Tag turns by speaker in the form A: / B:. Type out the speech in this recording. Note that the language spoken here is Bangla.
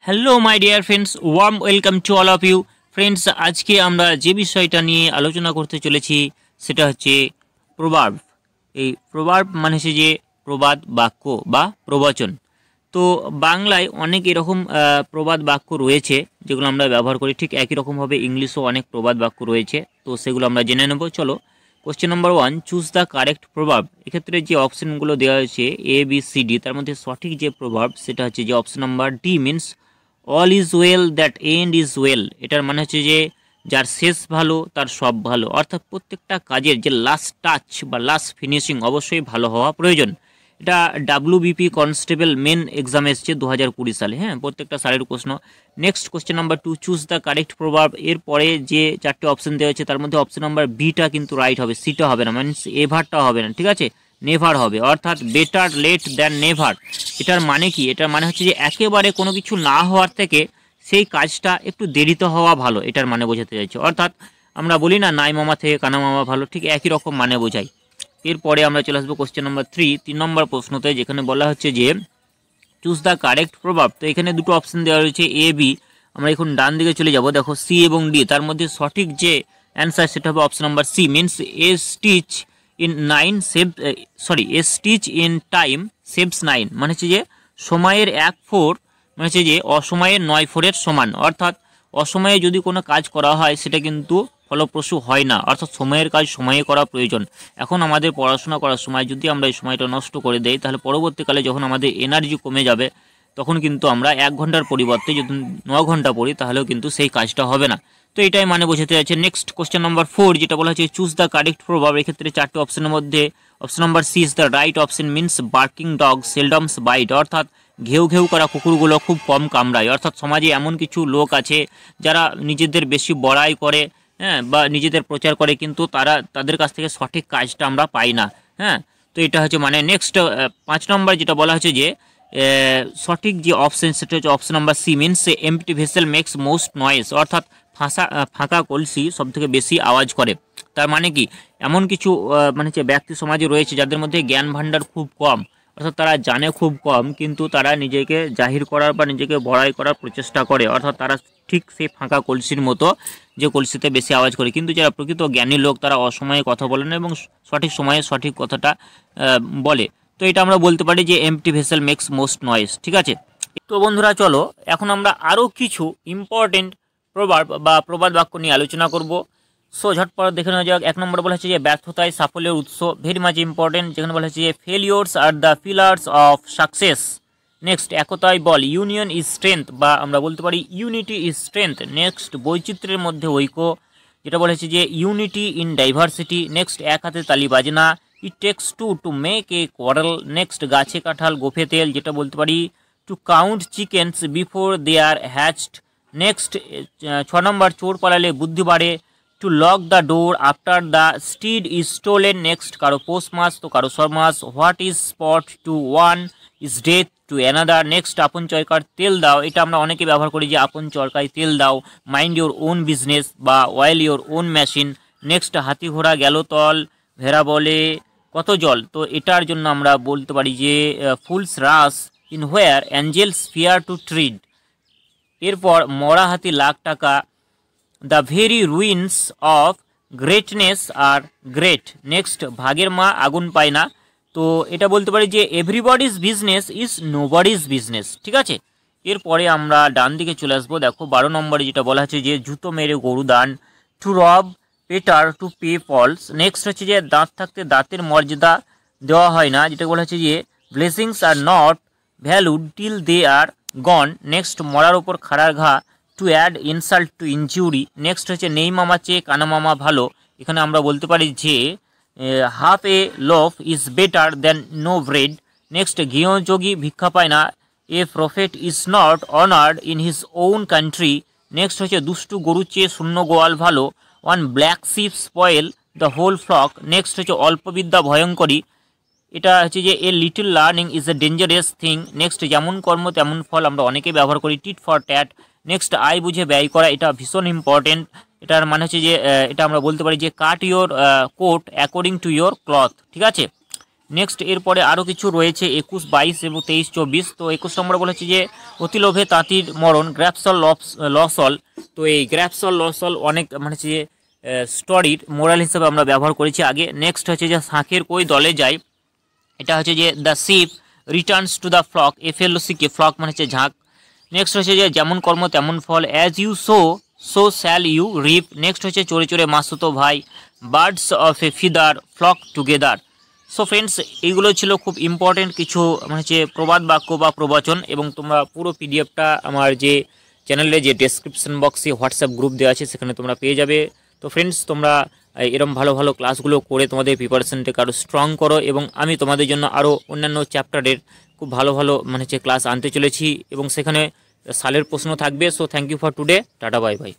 A: Hello my dear friends, warm welcome to all of you friends. আজকে আমরা যে বিষয়টা নিয়ে আলোচনা করতে চলেছি সেটা হচ্ছে প্রবার্ব। এই প্রবার্ব মানে হচ্ছে যে প্রবাদ বাক্য বা প্রবচন। তো বাংলায় অনেক এরকম প্রবাদ বাক্য রয়েছে যেগুলো আমরা ব্যবহার করি, ঠিক একই রকমভাবে ইংলিশেও অনেক প্রবাদ বাক্য রয়েছে। তো সেগুলো আমরা জেনে নেব। চলো, question number 1, choose the correct প্রভাব। এক্ষেত্রে যে অপশনগুলো দেওয়া হয়েছে ABCD, তার মধ্যে সঠিক যে প্রভাব সেটা হচ্ছে যে option number D, means all is well that end is well. এটার মানে হচ্ছে যে যার শেষ ভালো তার সব ভালো, অর্থাৎ প্রত্যেকটা কাজের যে লাস্ট টাচ বা লাস্ট ফিনিশিং অবশ্যই ভালো হওয়া প্রয়োজন। এটা WBP কনস্টেবল মেন এক্সাম এসছে 2020 সালে, হ্যাঁ, প্রত্যেকটা সালের প্রশ্ন। Next question number 2, choose the correct প্রভাব। এরপরে যে চারটে অপশন দেওয়া হচ্ছে তার মধ্যে অপশন নাম্বার বিটা কিন্তু রাইট হবে, সিটা হবে না, মিনস এভারটা হবে না, ঠিক আছে, নেভার হবে, অর্থাৎ বেটার লেট দ্যান নেভার। এটার মানে কি? এটার মানে হচ্ছে যে একেবারে কোনো কিছু না হওয়ার থেকে সেই কাজটা একটু দেরিতে হওয়া ভালো, এটার মানে বোঝাতে চাইছে। অর্থাৎ আমরা বলি না, নাই মামা থেকে কানা মামা ভালো, ঠিক একই রকম মানে বোঝাই। এরপরে আমরা চলে আসবো কোশ্চেন নাম্বার 3 নম্বর প্রশ্নতে, যেখানে বলা হচ্ছে যে চুজ দ্য কারেক্ট প্রভাব। তো এখানে দুটো অপশন দেওয়া রয়েছে AB। আমরা এখন ডান দিকে চলে যাব, দেখো সি এবং ডি, তার মধ্যে সঠিক যে অ্যান্সার সেটা হবে option number C, means a stitch in in time saves 9। মানে হচ্ছে যে সময়ের 1 4 মানে হচ্ছে যে অসময়ের 9 4-এর সমান। অর্থাৎ অসময়ে যদি কোনো কাজ করা হয় সেটা কিন্তু ফলপ্রসূ হয় না, অর্থাৎ সময়ের কাজ সময়ে করা প্রয়োজন। এখন আমাদের পড়াশোনা করার সময় যদি আমরা এই সময়টা নষ্ট করে দেই, তাহলে পরবর্তীকালে যখন আমাদের এনার্জি কমে যাবে তখন কিন্তু আমরা 1 ঘন্টার পরিবর্তে যদি 9 ঘন্টা পড়ি তাহলেও কিন্তু সেই কাজটা হবে না। তো এটাই মানে বোঝাতে যাচ্ছে। নেক্সট কোশ্চেন নাম্বার 4, যেটা বলা হচ্ছে চুজ দ্য কারেক্ট প্রভাব। এক্ষেত্রে চারটে অপশনের মধ্যে option number C is the right option, means barking dog seldom bite. অর্থাৎ ঘেউ ঘেউ করা কুকুরগুলো খুব কম কামড়ায়। অর্থাৎ সমাজে এমন কিছু লোক আছে যারা নিজেদের বেশি বড়াই করে, হ্যাঁ, বা নিজেদের প্রচার করে, কিন্তু তাদের কাছ থেকে সঠিক কাজটা আমরা পাই না, হ্যাঁ। তো এটা হচ্ছে মানে নেক্সট 5 নম্বর যেটা বলা হচ্ছে যে সঠিক যে অপশন সেটা হচ্ছে option number C, means empty vessel makes most noise. অর্থাৎ ফাঁকা কলসি সব থেকে বেশি আওয়াজ করে। তার মানে কি? এমন কিছু মানে যে ব্যক্তি সমাজে রয়েছে যাদের মধ্যে জ্ঞান ভাণ্ডার খুব কম, অর্থাৎ তারা জানে খুব কম, কিন্তু তারা নিজেকে জাহির করার বা নিজেকে বড়াই করার প্রচেষ্টা করে। অর্থাৎ তারা ঠিক সেই ফাঁকা কলসির মতো, যে কলসিতে বেশি আওয়াজ করে। কিন্তু যারা প্রকৃত জ্ঞানী লোক তারা অসময়ে কথা বলে না এবং সঠিক সময়ে সঠিক কথাটা বলে। তো এটা আমরা বলতে পারি যে empty vessel makes most noise, ঠিক আছে। তো বন্ধুরা চলো, এখন আমরা আরও কিছু ইম্পর্টেন্ট প্রবাদ বা প্রবাদ বাক্য নিয়ে আলোচনা করব। সো ঝটপট দেখে নেওয়া যাক। 1 নম্বর বলা হচ্ছে যে ব্যর্থতায় সাফল্যের উৎস, ভেরি মাচ ইম্পর্টেন্ট, যেখানে বলা হচ্ছে যে failures are the pillars of success. Next একতাই বল, ইউনিয়ন ইজ স্ট্রেংথ, বা আমরা বলতে পারি ইউনিটি ইজ স্ট্রেংথ। নেক্সট বৈচিত্র্যের মধ্যে ঐক্য, যেটা বলা হচ্ছে যে ইউনিটি ইন ডাইভার্সিটি। নেক্সট এক হাতে তালি বাজে না, it takes to make a quarrel. Next গাছে কাঁঠাল গোফে তেল, যেটা বলতে পারি to count chickens before they are hatched. Next 6 নম্বর চোর পালালে বুদ্ধি বাড়ে, to lock the door after the steed is stolen. Next কারো পৌষ মাস তো কারো সর মাস, what is sport to one is death to another. Next আপন চরকার তেল দাও, এটা আমরা অনেকে ব্যবহার করি যে আপন চরকায় তেল দাও। মাইন্ড ইওর ওন বিজনেস বা oil your own machine. Next হাতি ঘোড়া গেল তল, ভেড়া বলে কত জল, তো এটার জন্য আমরা বলতে পারি যে fools rush in where angels fear to tread. এরপর মরা হাতি লাখ টাকা, the very ruins of greatness are great. Next ভাগের মা আগুন পায় না, তো এটা বলতে পারি যে এভরিবডিজ বিজনেস ইজ নোবডিজ বিজনেস, ঠিক আছে। এরপরে আমরা ডান দিকে চলে আসবো, দেখো 12 নম্বরে যেটা বলা হচ্ছে যে জুতো মেরে গরু দান, টু রব পেটার টু পে ফলস। নেক্সট হচ্ছে যে দাঁত থাকতে দাঁতের মর্যাদা দেওয়া হয় না, যেটা বলা হচ্ছে যে blessings are not valued till they are gone. Next মরার ওপর খাড়ার ঘা, to add insult to injury. Next হচ্ছে নেই মামা চেয়ে কানা মামা ভালো, এখানে আমরা বলতে পারি যে half a loaf is better than no bread. Next গৃহযোগী ভিক্ষা পায় না, a prophet is not honoured in his own country. Next হচ্ছে দুষ্টু গরুর চেয়ে শূন্য গোয়াল ভালো, one black sheep spoil the whole flock. Next হচ্ছে অল্পবিদ্যা ভয়ঙ্করী, এটা হচ্ছে যে a little learning is a dangerous thing. Next যেমন কর্ম তেমন ফল, আমরা অনেকে ব্যবহার করি টিট ফর ট্যাট। নেক্সট আয় বুঝে ব্যয় করা, এটা ভীষণ ইম্পর্টেন্ট। এটার মানে হচ্ছে যে এটা আমরা বলতে পারি যে cut your coat according to your cloth, ঠিক আছে। নেক্সট এরপরে আরও কিছু রয়েছে 21, 22 এবং 23, 24। তো 21 নম্বরে বলেছে যে অতি লোভে তাঁতির মরণ, গ্র্যাপসল লসল। তো এই গ্র্যাপসল লসল অনেক মানে হচ্ছে যে স্টোরির মোরাল হিসেবে আমরা ব্যবহার করেছি আগে। নেক্সট হচ্ছে যে শাঁখের কই দলে যায়, এটা হচ্ছে যে the sheep returns to the flock, FLOCK, flock মানে হচ্ছে ঝাঁক। নেক্সট হচ্ছে যে যেমন কর্ম তেমন ফল, as you sow shall you reap. Next হচ্ছে চোরে চোরে মাসুতো ভাই, birds of a feather flock together. So friends, এইগুলো ছিল খুব ইম্পর্টেন্ট কিছু মানে হচ্ছে প্রবাদ বাক্য বা প্রবচন, এবং তোমরা পুরো পিডিএফটা আমার যে চ্যানেলে যে ডেসক্রিপশন বক্সে হোয়াটসঅ্যাপ গ্রুপ দেওয়া আছে সেখানে তোমরা পেয়ে যাবে। তো ফ্রেন্ডস, তোমরা এরকম ভালো ভালো ক্লাসগুলো করে তোমাদের প্রিপারেশনটাকে আরও স্ট্রং করো, এবং আমি তোমাদের জন্য আরও অন্যান্য চ্যাপ্টারের খুব ভালো ভালো মানে হচ্ছে ক্লাস আনতে চলেছি, এবং সেখানে সালের প্রশ্ন থাকবে। So thank you for today, tata bye by.